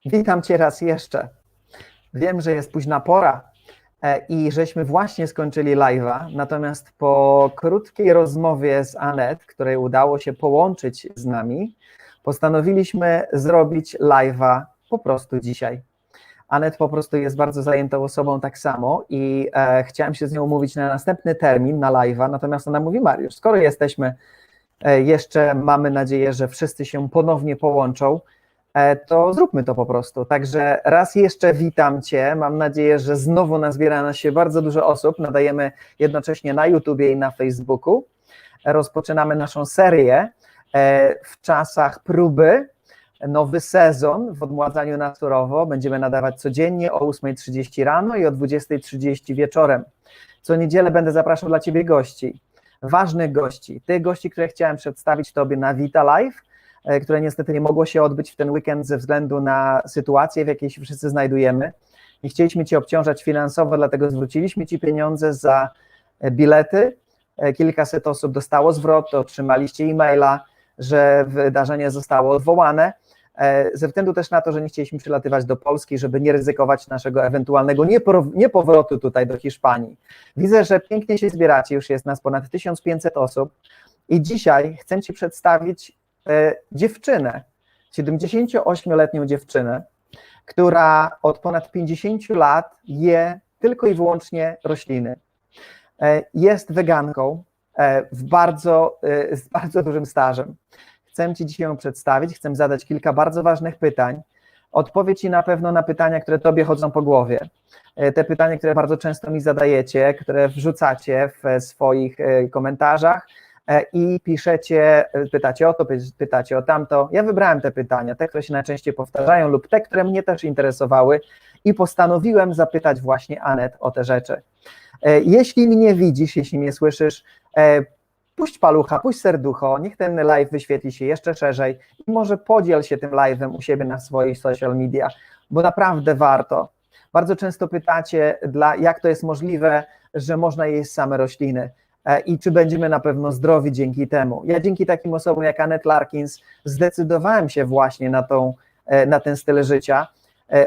Witam Cię raz jeszcze. Wiem, że jest późna pora i żeśmy właśnie skończyli live'a, natomiast po krótkiej rozmowie z Annette, której udało się połączyć z nami, postanowiliśmy zrobić live'a po prostu dzisiaj. Annette po prostu jest bardzo zajętą osobą tak samo i chciałem się z nią umówić na następny termin, na live'a, natomiast ona mówi: Mariusz, skoro jesteśmy, jeszcze mamy nadzieję, że wszyscy się ponownie połączą, to zróbmy to po prostu. Także raz jeszcze witam Cię, mam nadzieję, że znowu nazbiera nas się bardzo dużo osób, nadajemy jednocześnie na YouTubie i na Facebooku. Rozpoczynamy naszą serię w czasach próby, nowy sezon w Odmladzaniu na Surowo. Będziemy nadawać codziennie o 8:30 rano i o 20:30 wieczorem. Co niedzielę będę zapraszał dla Ciebie gości, ważnych gości, tych gości, które chciałem przedstawić Tobie na Vita Live, które niestety nie mogło się odbyć w ten weekend ze względu na sytuację, w jakiej się wszyscy znajdujemy. Nie chcieliśmy Cię obciążać finansowo, dlatego zwróciliśmy Ci pieniądze za bilety. Kilkaset osób dostało zwrot, otrzymaliście e-maila, że wydarzenie zostało odwołane, ze względu też na to, że nie chcieliśmy przylatywać do Polski, żeby nie ryzykować naszego ewentualnego niepowrotu tutaj do Hiszpanii. Widzę, że pięknie się zbieracie, już jest nas ponad 1500 osób i dzisiaj chcę Ci przedstawić dziewczynę, 78-letnią dziewczynę, która od ponad 50 lat je tylko i wyłącznie rośliny. Jest weganką z bardzo dużym stażem. Chcę Ci dzisiaj ją przedstawić, chcę zadać kilka bardzo ważnych pytań. Odpowie Ci na pewno na pytania, które Tobie chodzą po głowie. Te pytania, które bardzo często mi zadajecie, które wrzucacie w swoich komentarzach i piszecie, pytacie o to, pytacie o tamto. Ja wybrałem te pytania, te, które się najczęściej powtarzają lub te, które mnie też interesowały i postanowiłem zapytać właśnie Annette o te rzeczy. Jeśli mnie widzisz, jeśli mnie słyszysz, puść palucha, puść serducho, niech ten live wyświetli się jeszcze szerzej i może podziel się tym live'em u siebie na swoich social media, bo naprawdę warto. Bardzo często pytacie, jak to jest możliwe, że można jeść same rośliny i czy będziemy na pewno zdrowi dzięki temu. Ja dzięki takim osobom jak Annette Larkins zdecydowałem się właśnie na ten styl życia.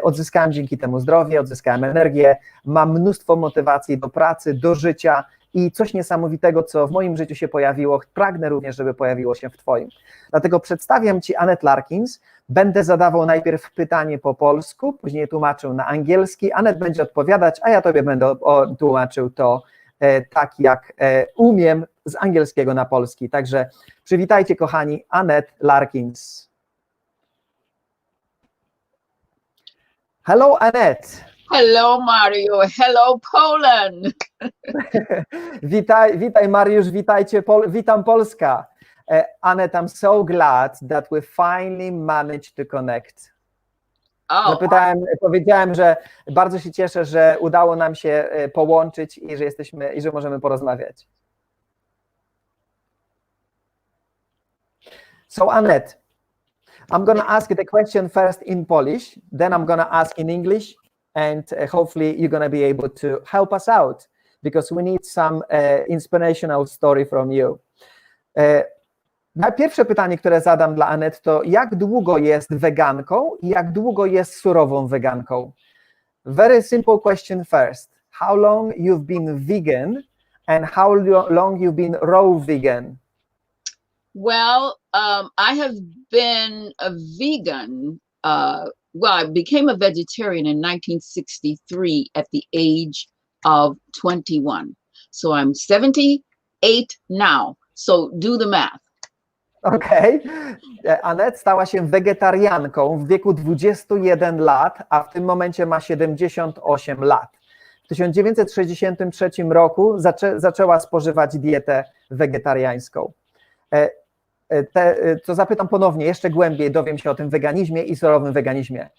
Odzyskałem dzięki temu zdrowie, odzyskałem energię, mam mnóstwo motywacji do pracy, do życia i coś niesamowitego, co w moim życiu się pojawiło, pragnę również, żeby pojawiło się w Twoim. Dlatego przedstawiam Ci Annette Larkins, będę zadawał najpierw pytanie po polsku, później tłumaczył na angielski, Annette będzie odpowiadać, a ja Tobie będę tłumaczył to tak, jak umiem, z angielskiego na polski. Także przywitajcie, kochani, Annette Larkins. Hello, Annette. Hello, Mario. Hello, Poland. Witaj, Mariusz, witam Polska. Annette, I'm so glad that we finally managed to connect. Powiedziałem, że bardzo się cieszę, że udało nam się połączyć i że możemy porozmawiać. So, Annette, I'm going to ask the question first in Polish, then I'm going to ask in English, and hopefully you're going to be able to help us out because we need some inspirational story from you. Pierwsze pytanie, które zadam dla Annette, to jak długo jest weganką i jak długo jest surową weganką? Very simple question first. How long you've been vegan and how long you've been raw vegan? Well, I have been a vegan. I became a vegetarian in 1963 at the age of 21. So I'm 78 now. So do the math. Okej. Annette stała się wegetarianką w wieku 21 lat, a w tym momencie ma 78 lat. W 1963 roku zaczęła spożywać dietę wegetariańską. To zapytam ponownie, jeszcze głębiej dowiem się o tym weganizmie i surowym weganizmie.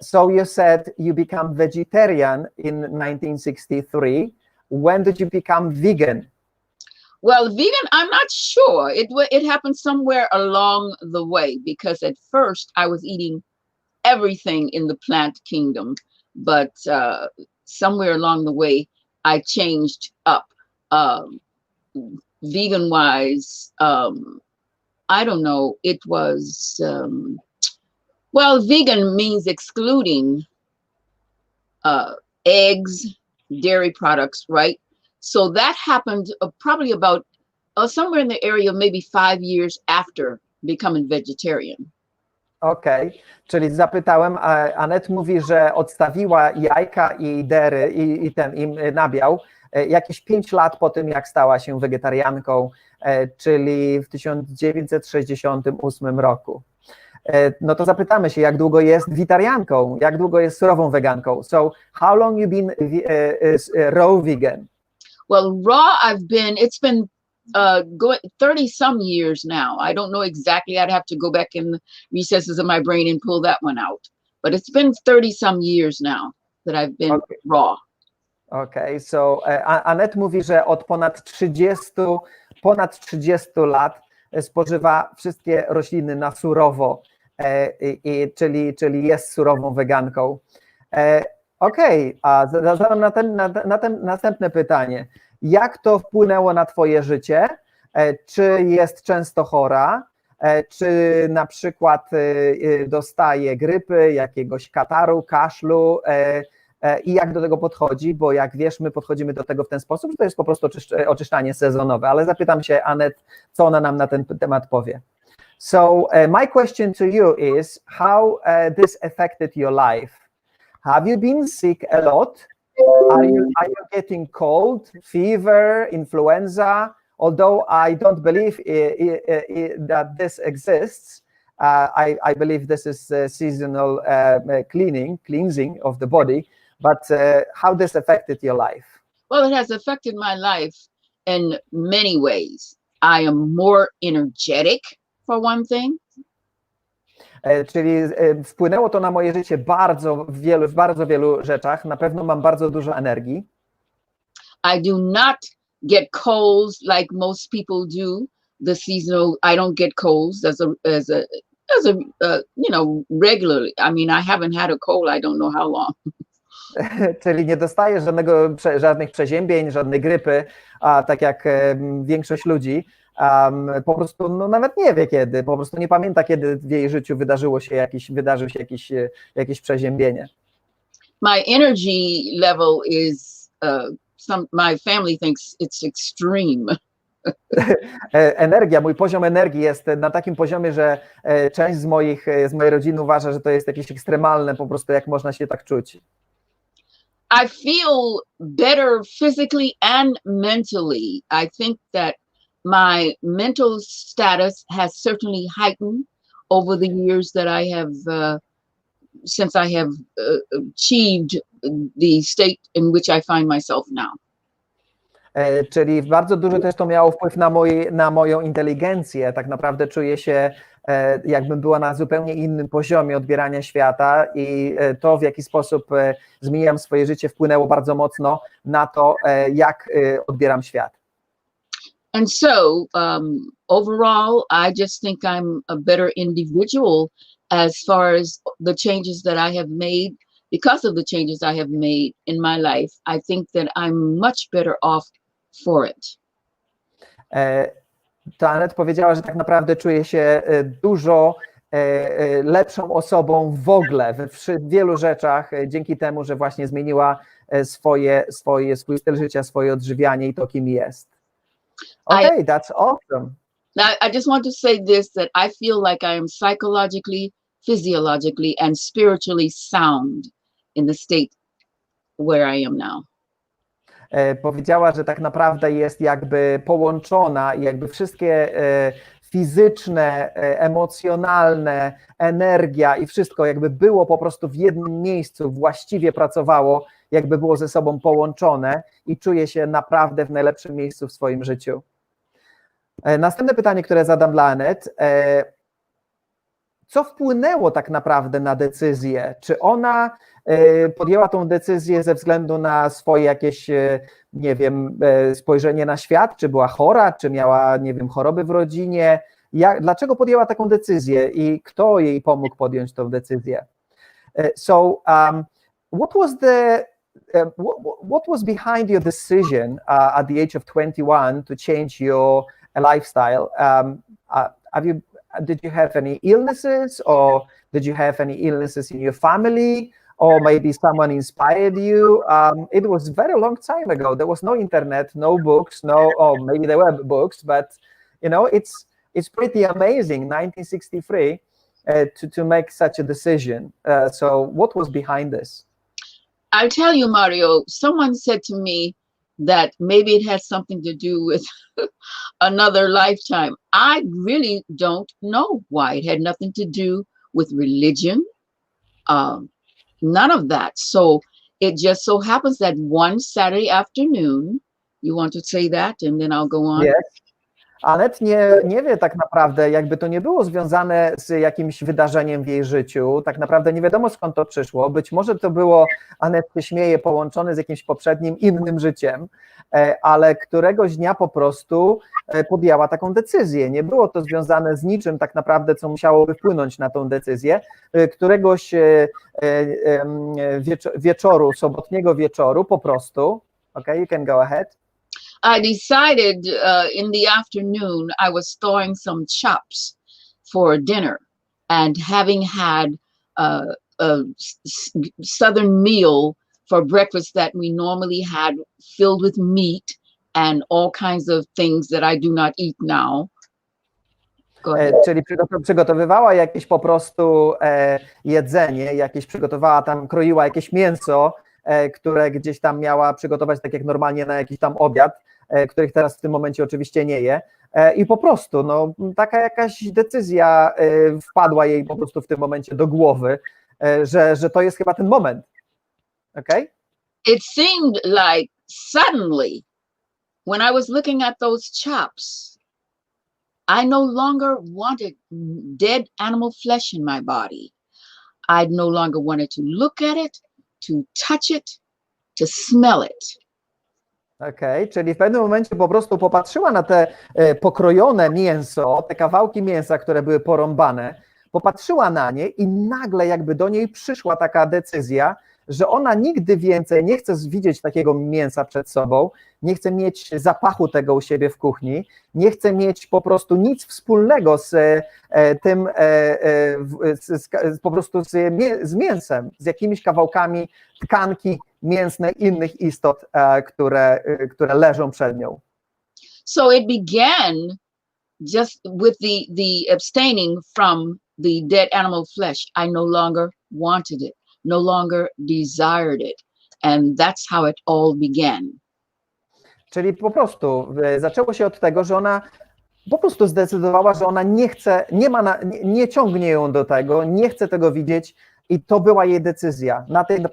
So you said you become vegetarian in 1963. When did you become vegan? Well, vegan, I'm not sure. It happened somewhere along the way because at first I was eating everything in the plant kingdom, but somewhere along the way I changed up. Vegan-wise, I don't know, it was Well, vegan means excluding eggs, dairy products, right? So that happened probably about somewhere in the area of maybe 5 years after becoming vegetarian. Okej, czyli zapytałem, Annette mówi, że odstawiła jajka i dery i nabiał jakieś 5 lat po tym, jak stała się wegetarianką, czyli w 1968 roku. No to zapytamy się, jak długo jest witarianką, jak długo jest surową weganką. So, how long you been raw vegan? Well, raw, it's been going 30 some years now. I don't know exactly. I'd have to go back in the recesses of my brain and pull that one out. But it's been 30 some years now that I've been raw. Okay, so Annette mówi, że od ponad 30 lat spożywa wszystkie rośliny na surowo, czyli jest surową weganką. Okej, a zadam następne pytanie. Jak to wpłynęło na twoje życie? Czy jest często chora? Czy na przykład dostaje grypy, jakiegoś kataru, kaszlu? I jak do tego podchodzi? Bo jak wiesz, my podchodzimy do tego w ten sposób, że to jest po prostu oczyszczanie sezonowe. Ale zapytam się Annette, co ona nam na ten temat powie. So my question to you is, how this affected your life? Have you been sick a lot? Are you getting cold, fever, influenza? Although I don't believe that this exists, I believe this is seasonal cleansing of the body. But how this affected your life? Well, it has affected my life in many ways. I am more energetic, for one thing. Czyli wpłynęło to na moje życie w bardzo wielu rzeczach. Na pewno mam bardzo dużo energii. I do not get colds like most people do. The seasonal, I don't get colds as regularly. I mean, I haven't had a cold, I don't know how long. Czyli nie dostaję żadnych przeziębień, żadnej grypy, tak jak większość ludzi. Po prostu nawet nie wie kiedy, po prostu nie pamięta, kiedy w jej życiu wydarzyło się jakieś przeziębienie. My energy level is my family thinks it's extreme. Mój poziom energii jest na takim poziomie, że część z mojej rodziny uważa, że to jest jakieś ekstremalne, po prostu jak można się tak czuć. I feel better physically and mentally. I think that my mental status has certainly heightened over the years that I have, since I have achieved the state in which I find myself now. Czyli bardzo dużo też to miało wpływ na moją inteligencję. Tak naprawdę czuję się, jakbym była na zupełnie innym poziomie odbierania świata i to, w jaki sposób zmieniam swoje życie, wpłynęło bardzo mocno na to, jak odbieram świat. And so, overall, I just think I'm a better individual as far as the changes that I have made. Because of the changes I have made in my life, I think that I'm much better off for it. To Annette powiedziała, że tak naprawdę czuje się dużo lepszą osobą w wielu rzeczach dzięki temu, że właśnie zmieniła swój styl życia, swoje odżywianie i to, kim jest. Okay, that's awesome. Now, I just want to say this, that I feel like I am psychologically, physiologically, and spiritually sound in the state where I am now. Powiedziała, że tak naprawdę jest jakby połączona i jakby wszystkie fizyczne, emocjonalne, energia i wszystko jakby było po prostu w jednym miejscu, właściwie pracowało, jakby było ze sobą połączone i czuje się naprawdę w najlepszym miejscu w swoim życiu. Następne pytanie, które zadam dla Annette. Co wpłynęło tak naprawdę na decyzję? Czy ona podjęła tą decyzję ze względu na swoje jakieś, nie wiem, spojrzenie na świat? Czy była chora? Czy miała, nie wiem, choroby w rodzinie? Dlaczego podjęła taką decyzję i kto jej pomógł podjąć tą decyzję? What was behind your decision at the age of 21 to change your lifestyle? did you have any illnesses, or did you have any illnesses in your family, or maybe someone inspired you? It was a very long time ago. There was no internet, no books, or maybe there were books, but it's pretty amazing, 1963, to make such a decision. So what was behind this? I'll tell you, Mario, someone said to me that maybe it had something to do with another lifetime. I really don't know why. It had nothing to do with religion, none of that. So it just so happens that one Saturday afternoon, you want to say that, and then I'll go on? Yes. Annette nie wie tak naprawdę, jakby to nie było związane z jakimś wydarzeniem w jej życiu. Tak naprawdę nie wiadomo, skąd to przyszło. Być może to było, Annette się śmieje, połączone z jakimś poprzednim, innym życiem, ale któregoś dnia po prostu podjęła taką decyzję. Nie było to związane z niczym tak naprawdę, co musiałoby wpłynąć na tą decyzję. Któregoś wieczoru, sobotniego wieczoru po prostu, okay, you can go ahead. I decided in the afternoon I was thawing some chops for dinner, and having had a southern meal for breakfast that we normally had, filled with meat and all kinds of things that I do not eat now. Czyli przygotowywała jakieś po prostu jedzenie, przygotowała tam, kroiła jakieś mięso, które gdzieś tam miała przygotować tak jak normalnie na jakiś tam obiad, których teraz w tym momencie oczywiście nie je. I po prostu taka jakaś decyzja wpadła jej po prostu w tym momencie do głowy, że to jest chyba ten moment. Okay? It seemed like suddenly, when I was looking at those chops, I no longer wanted dead animal flesh in my body. I no longer wanted to look at it, to touch it, to smell it. Okej, czyli w pewnym momencie po prostu popatrzyła na te pokrojone mięso, te kawałki mięsa, które były porąbane, popatrzyła na nie i nagle jakby do niej przyszła taka decyzja, że ona nigdy więcej nie chce widzieć takiego mięsa przed sobą, nie chce mieć zapachu tego u siebie w kuchni, nie chce mieć po prostu nic wspólnego z tym, po prostu z mięsem, z jakimiś kawałkami tkanki mięsnej innych istot, które leżą przed nią. So it began just with the abstaining from the dead animal flesh. I no longer wanted it, no longer desired it. And that's how it all began. Czyli po prostu zaczęło się od tego, że ona po prostu zdecydowała, że ona nie chce, nie ciągnie ją do tego, nie chce tego widzieć i to była jej decyzja.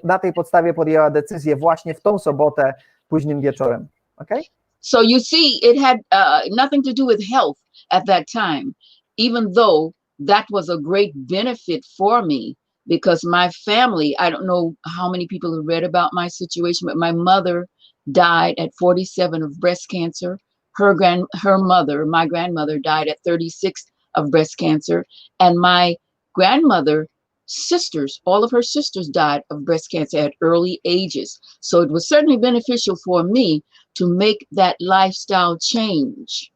Na tej podstawie podjęła decyzję właśnie w tą sobotę późnym wieczorem. Okay? So you see, it had nothing to do with health at that time, even though that was a great benefit for me, because my family, I don't know how many people have read about my situation, but my mother died at 47 of breast cancer. My grandmother died at 36 of breast cancer, and my grandmother sisters, all of her sisters died of breast cancer at early ages. So it was certainly beneficial for me to make that lifestyle change.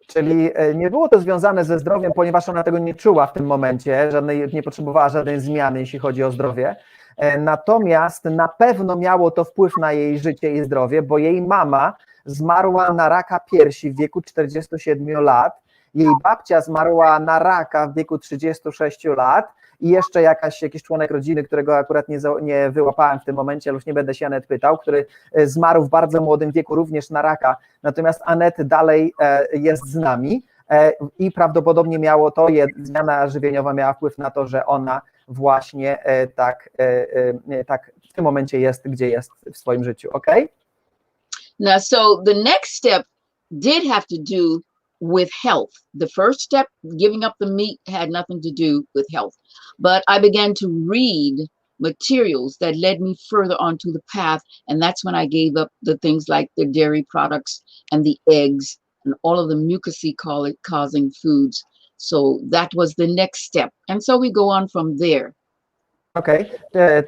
Czyli nie było to związane ze zdrowiem, ponieważ ona tego nie czuła w tym momencie, nie potrzebowała żadnej zmiany, jeśli chodzi o zdrowie. Natomiast na pewno miało to wpływ na jej życie i zdrowie, bo jej mama zmarła na raka piersi w wieku 47 lat, jej babcia zmarła na raka w wieku 36 lat i jeszcze jakiś członek rodziny, którego akurat nie wyłapałem w tym momencie, ale już nie będę się Annette pytał, który zmarł w bardzo młodym wieku również na raka, natomiast Annette dalej jest z nami i prawdopodobnie zmiana żywieniowa miała wpływ na to, że ona właśnie tak w tym momencie jest, gdzie jest w swoim życiu, ok? Now, so the next step did have to do with health. The first step, giving up the meat, had nothing to do with health. But I began to read materials that led me further onto the path. And that's when I gave up the things like the dairy products and the eggs and all of the mucousy causing foods. So that was the next step. And so we go on from there. Okej,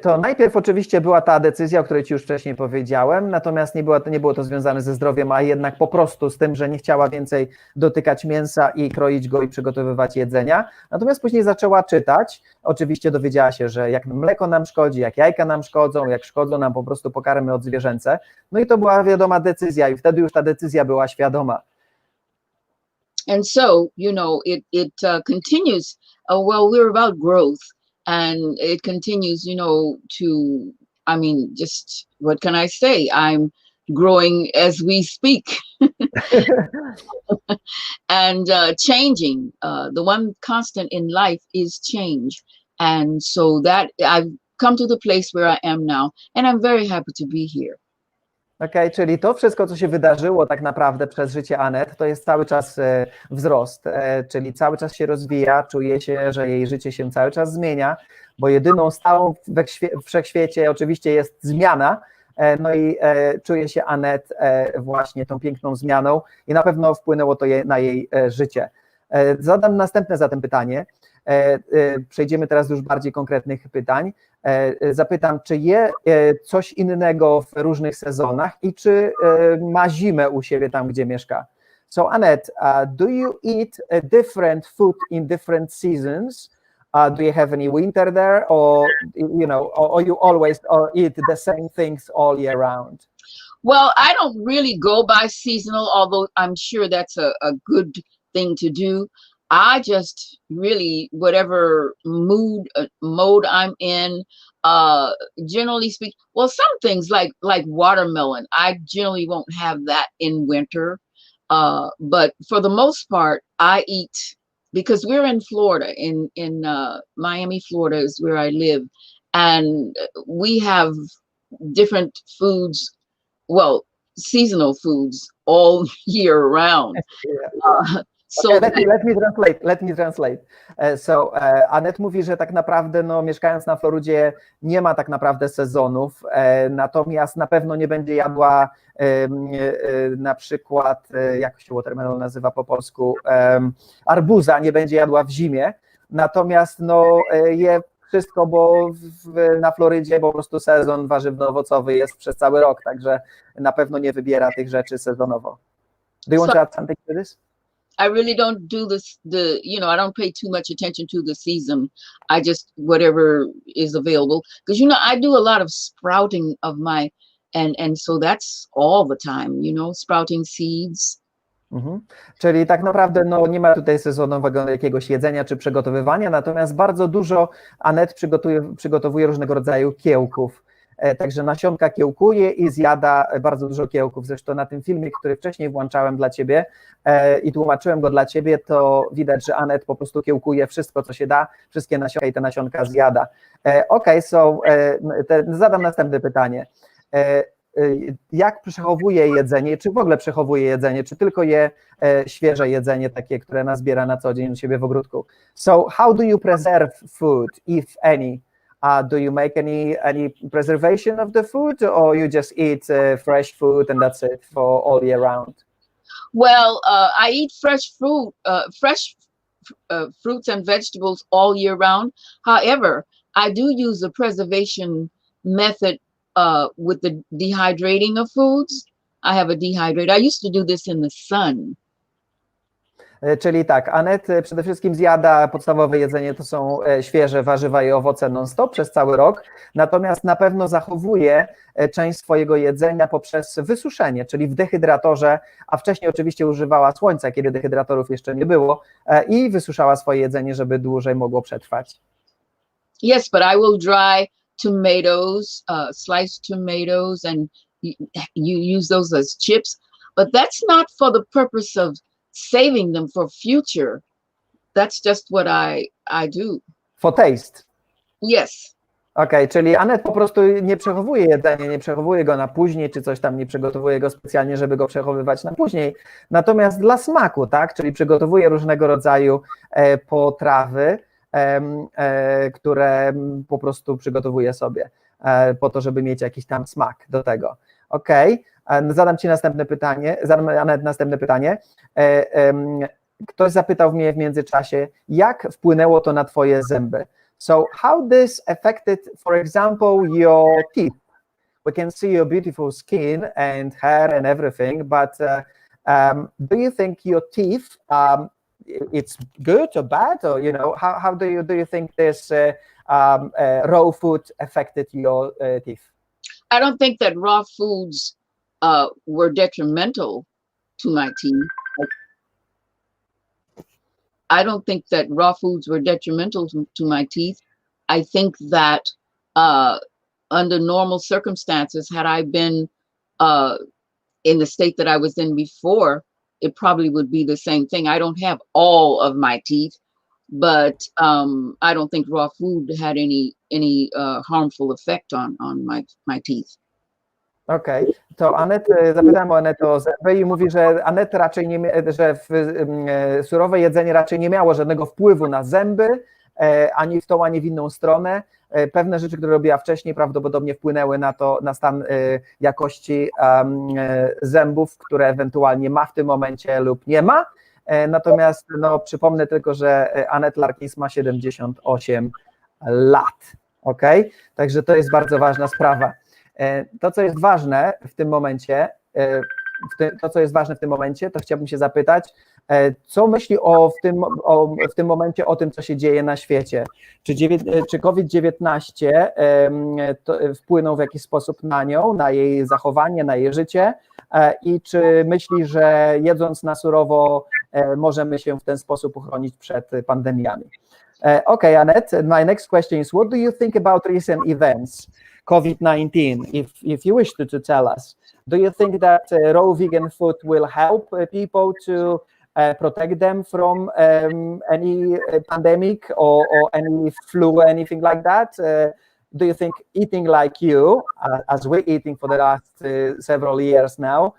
to najpierw oczywiście była ta decyzja, o której Ci już wcześniej powiedziałem, natomiast nie było to związane ze zdrowiem, a jednak po prostu z tym, że nie chciała więcej dotykać mięsa i kroić go i przygotowywać jedzenia. Natomiast później zaczęła czytać, oczywiście dowiedziała się, że jak mleko nam szkodzi, jak jajka nam szkodzą, jak szkodzą nam po prostu pokarmy odzwierzęce. No i to była wiadoma decyzja i wtedy już ta decyzja była świadoma. And so, it continues. Well, we're about growth. And it continues, just what can I say? I'm growing as we speak and changing. The one constant in life is change. And so that I've come to the place where I am now, and I'm very happy to be here. Okej, czyli to wszystko, co się wydarzyło tak naprawdę przez życie Annette, to jest cały czas wzrost, czyli cały czas się rozwija, czuje się, że jej życie się cały czas zmienia, bo jedyną stałą w wszechświecie oczywiście jest zmiana, no i czuje się Annette właśnie tą piękną zmianą i na pewno wpłynęło to na jej życie. Zadam następne zatem pytanie, przejdziemy teraz do już bardziej konkretnych pytań. Zapytam, czy je coś innego w różnych sezonach i czy ma zimę u siebie tam, gdzie mieszka. So Annette, do you eat a different food in different seasons? Do you have any winter there, or or you always eat the same things all year round? Well, I don't really go by seasonal, although I'm sure that's a good thing to do. I just really, whatever mode I'm in, generally speak. Well, some things like watermelon, I generally won't have that in winter. But for the most part, I eat, because we're in Florida, in Miami, Florida is where I live, and we have different foods, well, seasonal foods all year round. So okay, let me translate. So Annette mówi, że tak naprawdę mieszkając na Florydzie nie ma tak naprawdę sezonów, natomiast na pewno nie będzie jadła na przykład, jak się watermelon nazywa po polsku, arbuza, nie będzie jadła w zimie, natomiast je wszystko, bo na Florydzie po prostu sezon warzywno-owocowy jest przez cały rok, także na pewno nie wybiera tych rzeczy sezonowo. Do you want to add something to this? I really don't do this, I don't pay too much attention to the season. I just, whatever is available. Because, I do a lot of sprouting of and so that's all the time, sprouting seeds. Czyli tak naprawdę nie ma tutaj sezonowego jakiegoś jedzenia czy przygotowywania, natomiast bardzo dużo Annette przygotowuje różnego rodzaju kiełków. Także nasionka kiełkuje i zjada bardzo dużo kiełków. Zresztą na tym filmie, który wcześniej włączałem dla Ciebie i tłumaczyłem go dla Ciebie, to widać, że Annette po prostu kiełkuje wszystko, co się da, wszystkie nasionka i te nasionka zjada. Zadam następne pytanie. Jak przechowuje jedzenie, czy w ogóle przechowuje jedzenie, czy tylko je świeże jedzenie, takie, które nazbiera na co dzień u siebie w ogródku? So how do you preserve food, if any? Do you make any preservation of the food, or you just eat fresh food and that's it for all year round? Well, I eat fresh fruits and vegetables all year round. However, I do use a preservation method with the dehydrating of foods. I have a dehydrator. I used to do this in the sun. Czyli tak, Annette przede wszystkim zjada podstawowe jedzenie, to są świeże warzywa i owoce non-stop przez cały rok, natomiast na pewno zachowuje część swojego jedzenia poprzez wysuszenie, czyli w dehydratorze, a wcześniej oczywiście używała słońca, kiedy dehydratorów jeszcze nie było, i wysuszała swoje jedzenie, żeby dłużej mogło przetrwać. Yes, but I will dry tomatoes, sliced tomatoes, and you use those as chips, but that's not for the purpose of saving them for future. That's just what I do. For taste. Yes. Okej, czyli Annette po prostu nie przechowuje jedzenia, nie przechowuje go na później, czy coś tam, nie przygotowuje go specjalnie, żeby go przechowywać na później. Natomiast dla smaku, tak, czyli przygotowuje różnego rodzaju potrawy, które po prostu przygotowuje sobie po to, żeby mieć jakiś tam smak do tego. Okej. Zadam Annette następne pytanie. Ktoś zapytał mnie w międzyczasie, jak wpłynęło to na Twoje zęby? So how this affected, for example, your teeth? We can see your beautiful skin and hair and everything, but do you think your teeth, it's good or bad, or how do you think this raw food affected your teeth? I don't think that raw foods were detrimental to my teeth. I don't think that raw foods were detrimental to my teeth. I think that under normal circumstances, had I been in the state that I was in before, it probably would be the same thing. I don't have all of my teeth, but I don't think raw food had any harmful effect on my teeth. Okej, to Annette, zapytałem o Annette o zęby i mówi, że Annette raczej że surowe jedzenie raczej nie miało żadnego wpływu na zęby, ani w tą, ani w inną stronę. Pewne rzeczy, które robiła wcześniej, prawdopodobnie wpłynęły na stan jakości zębów, które ewentualnie ma w tym momencie lub nie ma. Natomiast przypomnę tylko, że Annette Larkins ma 78 lat. Okay? Także to jest bardzo ważna sprawa. To, co jest ważne w tym momencie, to chciałbym się zapytać, co myśli w tym momencie o tym, co się dzieje na świecie? Czy COVID-19 wpłynął w jakiś sposób na nią, na jej zachowanie, na jej życie? I czy myśli, że jedząc na surowo możemy się w ten sposób uchronić przed pandemiami? Okay, Annette, my next question is, what do you think about recent events, COVID-19, if you wish to tell us? Do you think that raw vegan food will help people to protect them from any pandemic or any flu, anything like that? Do you think eating like you, as we're eating for the last several years now,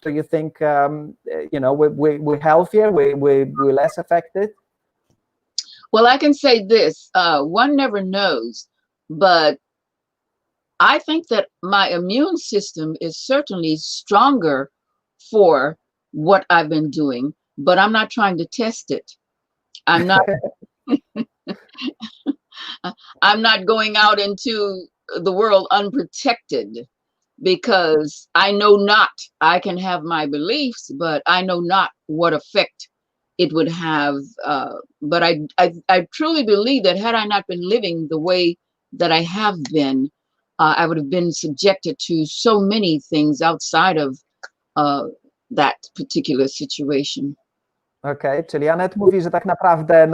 do you think we're healthier, we're less affected? Well, I can say this, one never knows, but I think that my immune system is certainly stronger for what I've been doing, but I'm not trying to test it. I'm not going out into the world unprotected, because I know not, I can have my beliefs, but I know not what effect it would have. But I truly believe that had I not been living the way that I have been, I would have been subjected to so many things outside of that particular situation. Okej, czyli Annette mówi, że tak naprawdę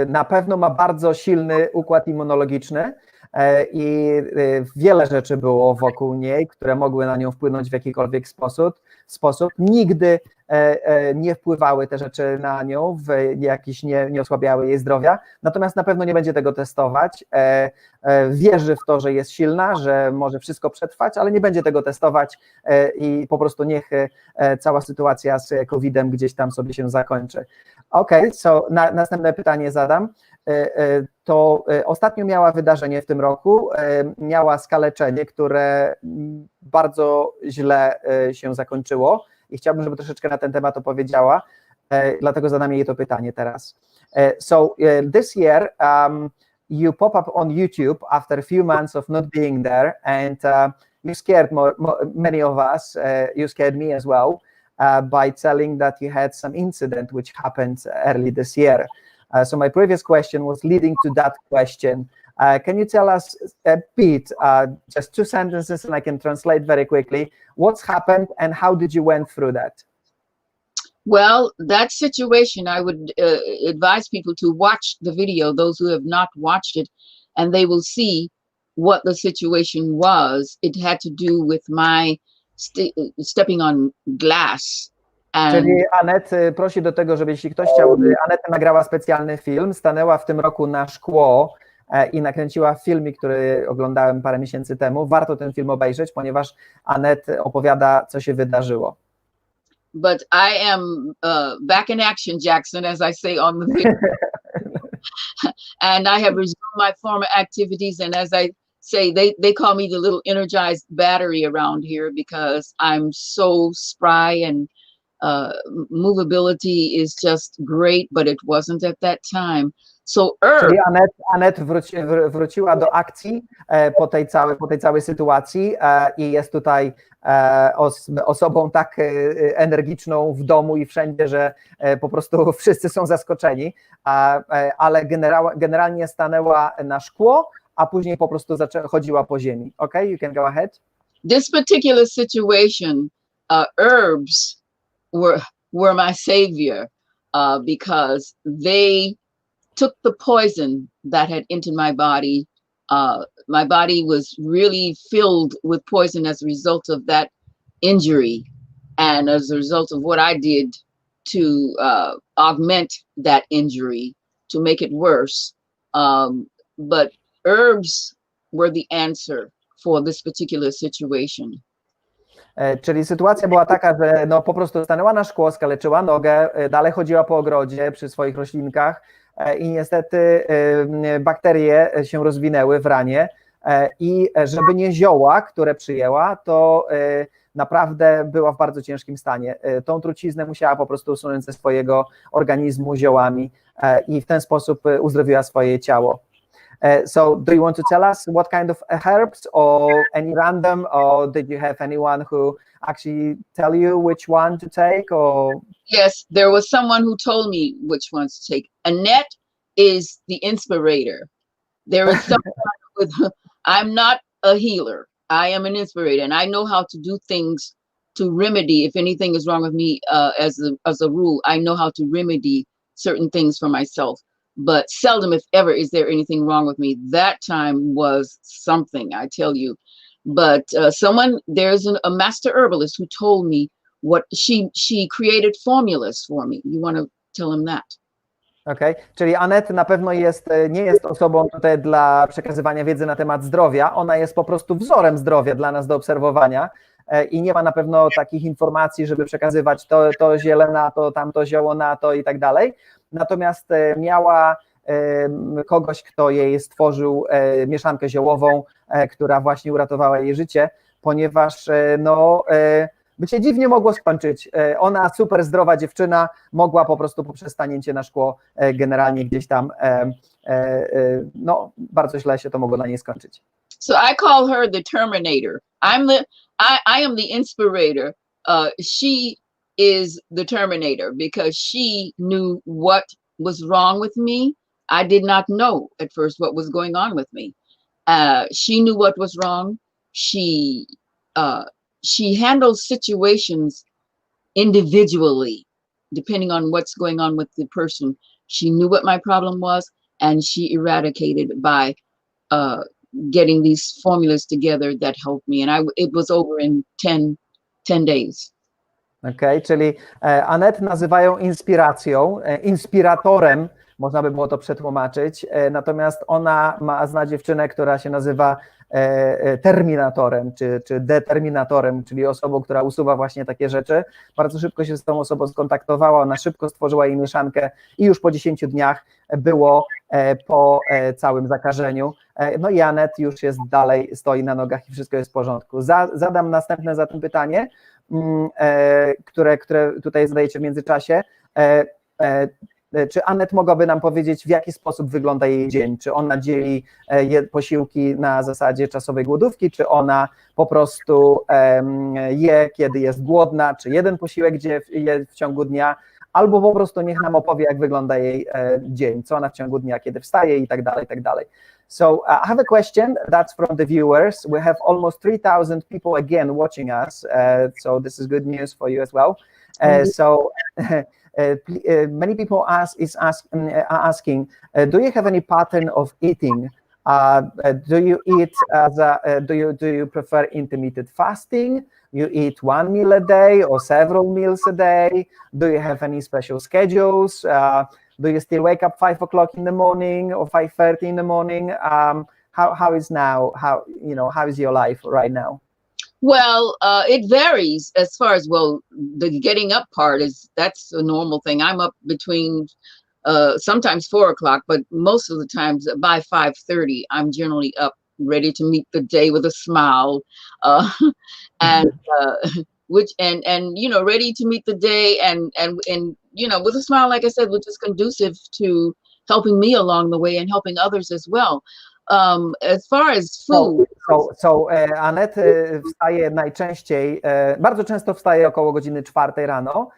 na pewno ma bardzo silny układ immunologiczny i wiele rzeczy było wokół niej, które mogły na nią wpłynąć w jakikolwiek sposób. Nigdy nie wpływały te rzeczy na nią, nie osłabiały jej zdrowia, natomiast na pewno nie będzie tego testować. Wierzy w to, że jest silna, że może wszystko przetrwać, ale nie będzie tego testować i po prostu niech cała sytuacja z COVID-em gdzieś tam sobie się zakończy. Okej, so następne pytanie zadam. To ostatnio miała wydarzenie w tym roku, miała skaleczenie, które bardzo źle się zakończyło i chciałbym, żeby troszeczkę na ten temat opowiedziała, dlatego zadam jej to pytanie teraz. So this year you pop up on YouTube after a few months of not being there, and you scared many of us, you scared me as well, by telling that you had some incident which happened early this year. So my previous question was leading to that question. Can you tell us a bit, just 2 sentences, and I can translate very quickly, what's happened and how did you went through that? Well, that situation, I would advise people to watch the video, those who have not watched it, and they will see what the situation was. It had to do with my stepping on glass. Czyli Annette prosi do tego, żeby jeśli ktoś chciał, Annette nagrała specjalny film, stanęła w tym roku na szkło i nakręciła filmik, który oglądałem parę miesięcy temu. Warto ten film obejrzeć, ponieważ Annette opowiada, co się wydarzyło. But I am back in action, Jackson, as I say on the video. And I have resumed my former activities, and as I say, they call me the little energized battery around here because I'm so spry and movability is just great, but it wasn't at that time. So herb. Czyli Annette wróciła do akcji po tej całej sytuacji i jest tutaj osobą tak energiczną w domu i wszędzie, że po prostu wszyscy są zaskoczeni, ale generalnie stanęła na szkło, a później po prostu chodziła po ziemi. Okay, you can go ahead. This particular situation, herbs were my savior because they took the poison that had entered my body. My body was really filled with poison as a result of that injury and as a result of what I did to augment that injury, to make it worse. But herbs were the answer for this particular situation. Czyli sytuacja była taka, że no po prostu stanęła na szkło, skaleczyła nogę, dalej chodziła po ogrodzie przy swoich roślinkach i niestety bakterie się rozwinęły w ranie i żeby nie zioła, które przyjęła, to naprawdę była w bardzo ciężkim stanie. Tą truciznę musiała po prostu usunąć ze swojego organizmu ziołami i w ten sposób uzdrowiła swoje ciało. So do you want to tell us what kind of herbs, or any random, or did you have anyone who actually tell you which one to take? Or yes, there was someone who told me which ones to take. Annette is the inspirator. There is someone with, I'm not a healer. I am an inspirator, and I know how to do things to remedy if anything is wrong with me. As a rule, I know how to remedy certain things for myself. But seldom, if ever, is there anything wrong with me. That time was something, I tell you. But there's a master herbalist who told me what she created formulas for me. You want to tell him that? Okay. Czyli Annette na pewno nie jest osobą tutaj dla przekazywania wiedzy na temat zdrowia. Ona jest po prostu wzorem zdrowia dla nas do obserwowania i nie ma na pewno takich informacji, żeby przekazywać to ziele na to, tamto zioło na to i tak dalej. Natomiast miała kogoś, kto jej stworzył mieszankę ziołową, która właśnie uratowała jej życie, ponieważ by się dziwnie mogło skończyć. Ona, super zdrowa dziewczyna, mogła po prostu poprzez stanięcie na szkło generalnie gdzieś tam, bardzo źle się to mogło dla niej skończyć. So I call her the Terminator. I am the inspirator. She is the Terminator because she knew what was wrong with me. I did not know at first what was going on with me. She knew what was wrong. She handles situations individually, depending on what's going on with the person. She knew what my problem was, and she eradicated by getting these formulas together that helped me. And it was over in 10 days. Okay, czyli Annette nazywają inspiracją, inspiratorem, można by było to przetłumaczyć, natomiast ona zna dziewczynę, która się nazywa terminatorem, czy determinatorem, czyli osobą, która usuwa właśnie takie rzeczy. Bardzo szybko się z tą osobą skontaktowała, ona szybko stworzyła jej mieszankę i już po 10 dniach było po całym zakażeniu. No i Annette już jest dalej, stoi na nogach i wszystko jest w porządku. Zadam następne zatem pytanie, które tutaj zadajecie w międzyczasie. Czy Annette mogłaby nam powiedzieć, w jaki sposób wygląda jej dzień? Czy ona dzieli posiłki na zasadzie czasowej głodówki, czy ona po prostu je, kiedy jest głodna, czy jeden posiłek je w ciągu dnia, albo po prostu niech nam opowie, jak wygląda jej dzień, co ona w ciągu dnia, kiedy wstaje i tak dalej, i tak dalej. So I have a question that's from the viewers. We have almost 3,000 people again watching us, so this is good news for you as well. Many people are asking, do you have any pattern of eating? Do you eat do you prefer intermittent fasting? You eat one meal a day or several meals a day? Do you have any special schedules? Do you still wake up 5 o'clock in the morning or 5:30 in the morning? How is now? How is your life right now? Well, it varies as far as, the getting up part that's a normal thing. I'm up between sometimes 4 o'clock, but most of the times by 5:30, I'm generally up ready to meet the day with a smile. And which and you know, ready to meet the day, and you know, with a smile, like I said, which is conducive to helping me along the way and helping others as well. As far as food. Annette wstaje najczęściej, bardzo często wstaje około godziny 4 rano,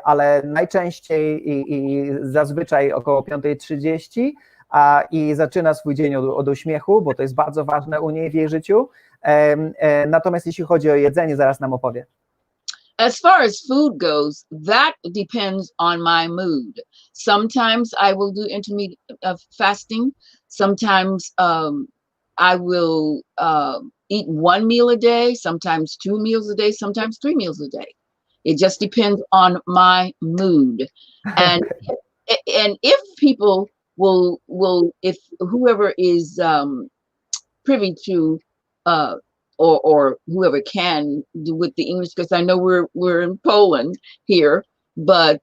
ale najczęściej i zazwyczaj około 5:30 i zaczyna swój dzień od uśmiechu, bo to jest bardzo ważne u niej w jej życiu. Natomiast jeśli chodzi o jedzenie, zaraz nam opowie. As far as food goes, that depends on my mood. Sometimes I will do intermittent fasting. Sometimes I will eat one meal a day, sometimes 2 meals a day, sometimes 3 meals a day. It just depends on my mood. And if people will if whoever is privy to or whoever can do with the English, because I know we're in Poland here, but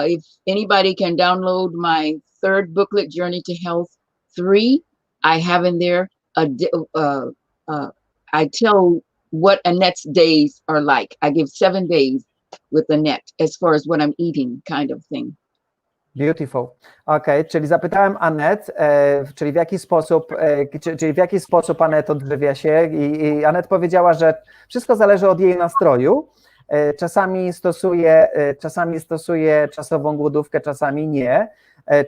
if anybody can download my 3rd booklet, Journey to Health 3, I have in there I tell what Annette's days are like. I give 7 days with Annette as far as what I'm eating, kind of thing. Beautiful. Okay, czyli zapytałem Annette, czyli w jaki sposób Annette odżywia się i Annette powiedziała, że wszystko zależy od jej nastroju. Czasami stosuje czasową głodówkę, czasami nie.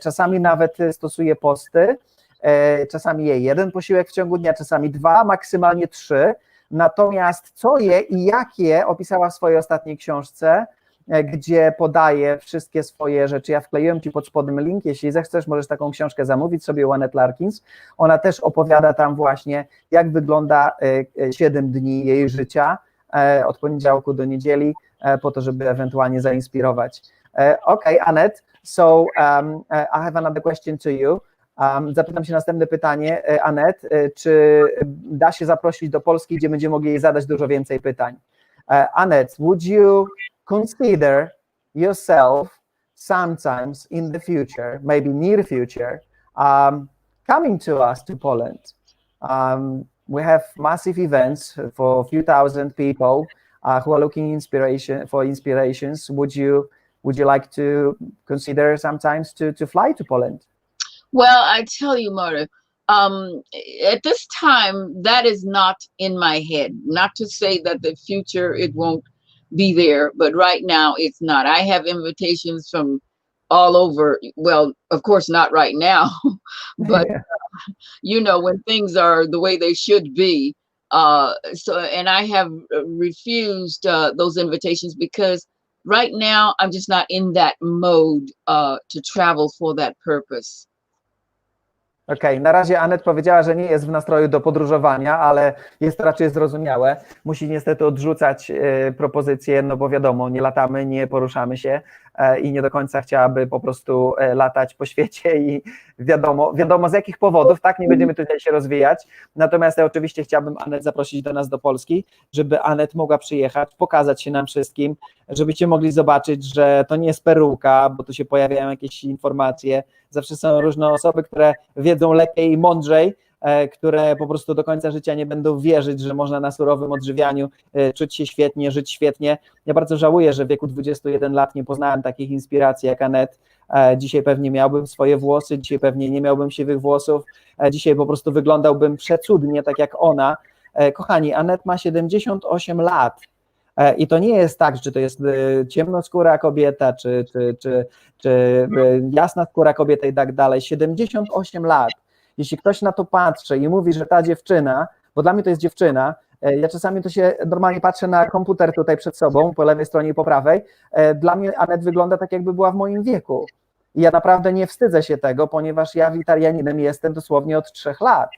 Czasami nawet stosuje posty. Czasami je 1 posiłek w ciągu dnia, czasami 2, maksymalnie 3. Natomiast co je i jak je opisała w swojej ostatniej książce, gdzie podaje wszystkie swoje rzeczy. Ja wkleiłem Ci pod spodem link, jeśli zechcesz, możesz taką książkę zamówić sobie u Annette Larkins. Ona też opowiada tam właśnie, jak wygląda 7 dni jej życia, od poniedziałku do niedzieli, po to, żeby ewentualnie zainspirować. Okay, Annette, so I have another question to you. Zapytam się następne pytanie, Annette, czy da się zaprosić do Polski, gdzie będziemy mogli jej zadać dużo więcej pytań? Annette, would you consider yourself sometimes in the future, maybe near future, coming to us to Poland? We have massive events for a few thousand people who are looking for inspirations. Would you like to consider sometimes to fly to Poland? Well, I tell you, Mara, at this time, that is not in my head. Not to say that the future, it won't be there, but right now it's not. I have invitations from all over. Well, of course, not right now, but you know, when things are the way they should be. And I have refused those invitations because right now I'm just not in that mode to travel for that purpose. Okej, na razie Annette powiedziała, że nie jest w nastroju do podróżowania, ale jest to raczej zrozumiałe. Musi niestety odrzucać propozycje, no bo wiadomo, nie latamy, nie poruszamy się i nie do końca chciałaby po prostu latać po świecie i wiadomo z jakich powodów, tak, nie będziemy tutaj się rozwijać. Natomiast ja oczywiście chciałbym Annette zaprosić do nas do Polski, żeby Annette mogła przyjechać, pokazać się nam wszystkim, żebyście mogli zobaczyć, że to nie jest peruka, bo tu się pojawiają jakieś informacje. Zawsze są różne osoby, które wiedzą lepiej i mądrzej, które po prostu do końca życia nie będą wierzyć, że można na surowym odżywianiu czuć się świetnie, żyć świetnie. Ja bardzo żałuję, że w wieku 21 lat nie poznałem takich inspiracji jak Annette. Dzisiaj pewnie miałbym swoje włosy, dzisiaj pewnie nie miałbym siwych włosów, dzisiaj po prostu wyglądałbym przecudnie, tak jak ona. Kochani, Annette ma 78 lat. I to nie jest tak, czy to jest ciemnoskóra kobieta, czy jasna skóra kobieta i tak dalej. 78 lat. Jeśli ktoś na to patrzy i mówi, że ta dziewczyna, bo dla mnie to jest dziewczyna, ja czasami to się normalnie patrzę na komputer tutaj przed sobą, po lewej stronie i po prawej, dla mnie Annette wygląda tak, jakby była w moim wieku. I ja naprawdę nie wstydzę się tego, ponieważ ja witarianinem jestem dosłownie od 3 lat.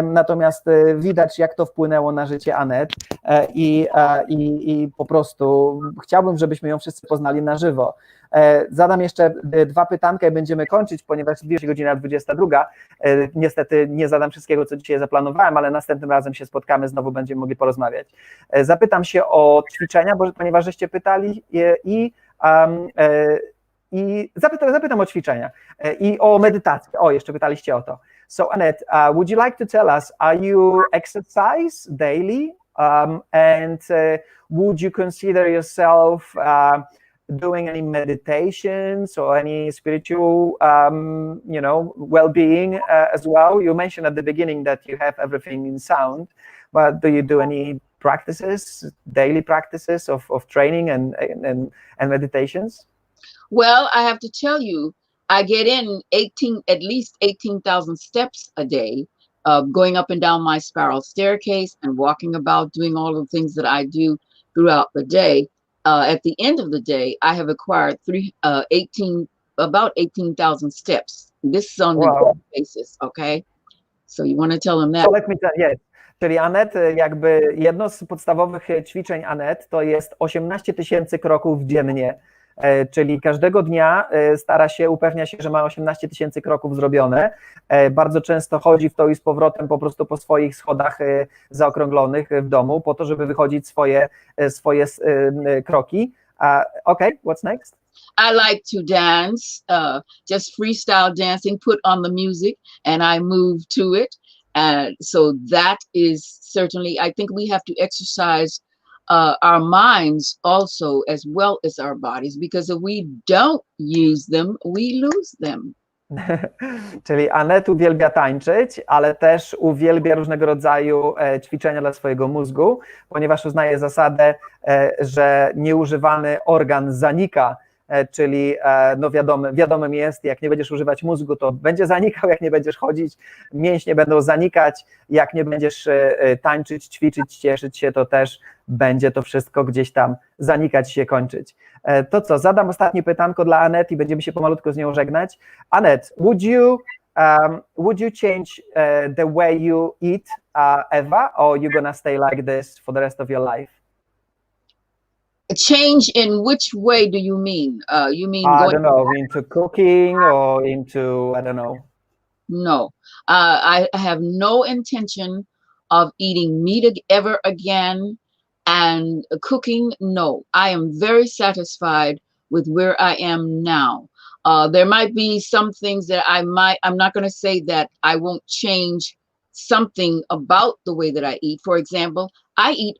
Natomiast widać, jak to wpłynęło na życie Annette i po prostu chciałbym, żebyśmy ją wszyscy poznali na żywo. Zadam jeszcze 2 pytanka i będziemy kończyć, ponieważ zbliża się godzina 22. Niestety nie zadam wszystkiego, co dzisiaj zaplanowałem, ale następnym razem się spotkamy, znowu będziemy mogli porozmawiać. Zapytam się o ćwiczenia, ponieważ żeście pytali zapytam o ćwiczenia i o medytację. O, jeszcze pytaliście o to. So Annette, would you like to tell us, are you exercise daily And would you consider yourself doing any meditations or any spiritual, well-being as well? You mentioned at the beginning that you have everything in sound, but do you do any practices, daily practices of training and meditations? Well, I have to tell you, I get in at least 18,000 steps a day, going up and down my spiral staircase and walking about, doing all the things that I do throughout the day. At the end of the day, I have acquired about 18,000 steps. This is on the daily basis, okay? So you want to tell them that? So let me tell you, yes. Czyli Annette, jakby jedno z podstawowych ćwiczeń Annette to jest 18 000 kroków dziennie, czyli każdego dnia stara się, upewnia się, że ma 18 000 kroków zrobione. Bardzo często chodzi w to i z powrotem po prostu po swoich schodach zaokrąglonych w domu, po to, żeby wychodzić swoje kroki. Okay, what's next? I like to dance, just freestyle dancing, put on the music and I move to it. So that is certainly, I think we have to exercise our minds also as well as our bodies, because if we don't use them, we lose them. Czyli Annette uwielbia tańczyć, ale też uwielbia różnego rodzaju ćwiczenia dla swojego mózgu, ponieważ uznaje zasadę, że nieużywany organ zanika, czyli no wiadomym jest, jak nie będziesz używać mózgu, to będzie zanikał, jak nie będziesz chodzić, mięśnie będą zanikać, jak nie będziesz tańczyć, ćwiczyć, cieszyć się, to też będzie to wszystko gdzieś tam zanikać, się kończyć. To co, zadam ostatnie pytanko dla Annette i będziemy się pomalutko z nią żegnać. Annette, would you change the way you eat ever, or you gonna stay like this for the rest of your life? Change in which way do you mean? You mean I don't know, into cooking or into, I don't know. No, I have no intention of eating meat ever again, and cooking, no. I am very satisfied with where I am now. There might be some things that I'm not going to say that I won't change something about the way that I eat. For example, I eat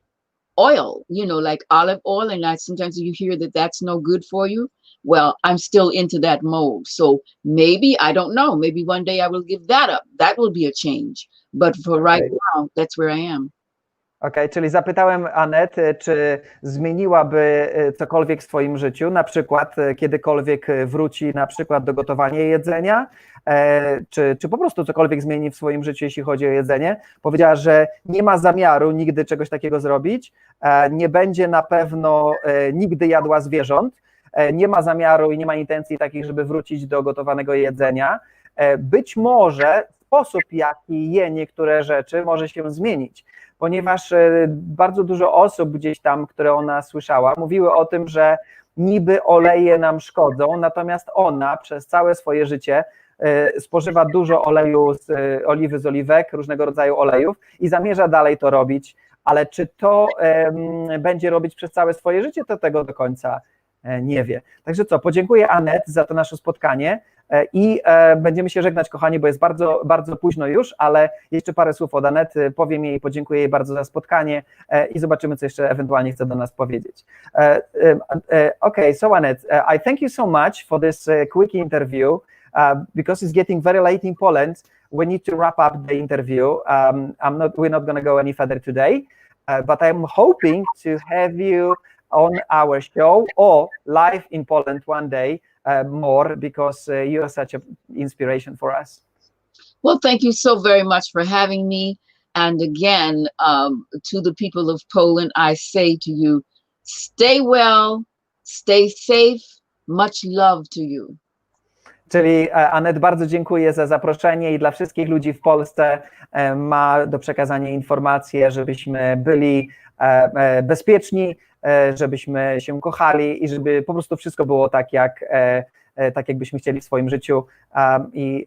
oil, like olive oil, and sometimes you hear that that's no good for you. Well, I'm still into that mode. So maybe, I don't know, maybe one day I will give that up. That will be a change. But for right now, that's where I am. Okej, czyli zapytałem Annette, czy zmieniłaby cokolwiek w swoim życiu, na przykład kiedykolwiek wróci na przykład do gotowania jedzenia, czy po prostu cokolwiek zmieni w swoim życiu, jeśli chodzi o jedzenie. Powiedziała, że nie ma zamiaru nigdy czegoś takiego zrobić, nie będzie na pewno nigdy jadła zwierząt, nie ma zamiaru i nie ma intencji takich, żeby wrócić do gotowanego jedzenia. Być może sposób, jaki je niektóre rzeczy, może się zmienić, ponieważ bardzo dużo osób gdzieś tam, które ona słyszała, mówiły o tym, że niby oleje nam szkodzą, natomiast ona przez całe swoje życie spożywa dużo oleju z oliwy, z oliwek, różnego rodzaju olejów i zamierza dalej to robić, ale czy to będzie robić przez całe swoje życie, to tego do końca nie wie. Także co, podziękuję Annette za to nasze spotkanie i będziemy się żegnać, kochani, bo jest bardzo, bardzo późno już, ale jeszcze parę słów od Annette powiem jej, podziękuję jej bardzo za spotkanie i zobaczymy, co jeszcze ewentualnie chce do nas powiedzieć. Okay, so Annette, I thank you so much for this quick interview because it's getting very late in Poland. We need to wrap up the interview. We're not going to go any further today, but I'm hoping to have you on our show or live in Poland one day more, because you are such an inspiration for us. Well, thank you so very much for having me. And again, to the people of Poland, I say to you, stay well, stay safe, much love to you. Czyli Annette, bardzo dziękuję za zaproszenie i dla wszystkich ludzi w Polsce ma do przekazania informacje, żebyśmy byli bezpieczni, żebyśmy się kochali i żeby po prostu wszystko było tak, jakbyśmy chcieli w swoim życiu i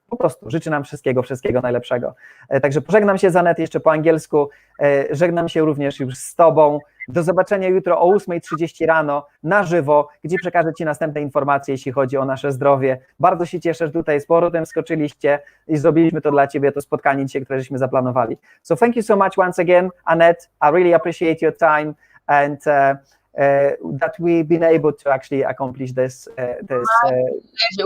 po po prostu życzy nam wszystkiego najlepszego. Także pożegnam się z Annette jeszcze po angielsku, żegnam się również już z Tobą. Do zobaczenia jutro o 8:30 rano na żywo, gdzie przekażę Ci następne informacje, jeśli chodzi o nasze zdrowie. Bardzo się cieszę, że tutaj z powrotem skoczyliście i zrobiliśmy to dla Ciebie, to spotkanie dzisiaj, które żeśmy zaplanowali. So thank you so much once again, Annette. I really appreciate your time and that we've been able to actually accomplish this.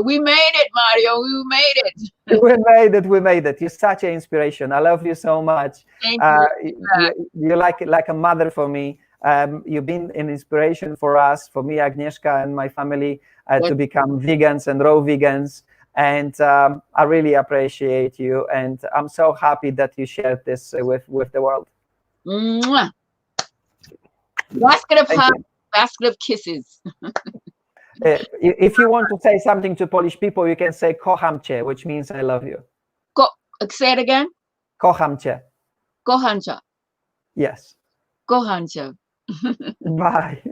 We made it, Mario. We made it. We made it. You're such an inspiration. I love you so much. Thank You're like a mother for me. You've been an inspiration for us, for me, Agnieszka, and my family to become vegans and raw vegans. And I really appreciate you. And I'm so happy that you shared this with the world. Mwah. Basket of hugs, basket of kisses. If you want to say something to Polish people, you can say kocham cię, which means I love you. Say it again. Kocham cię. Kocham cię. Yes. Kocham cię. Bye.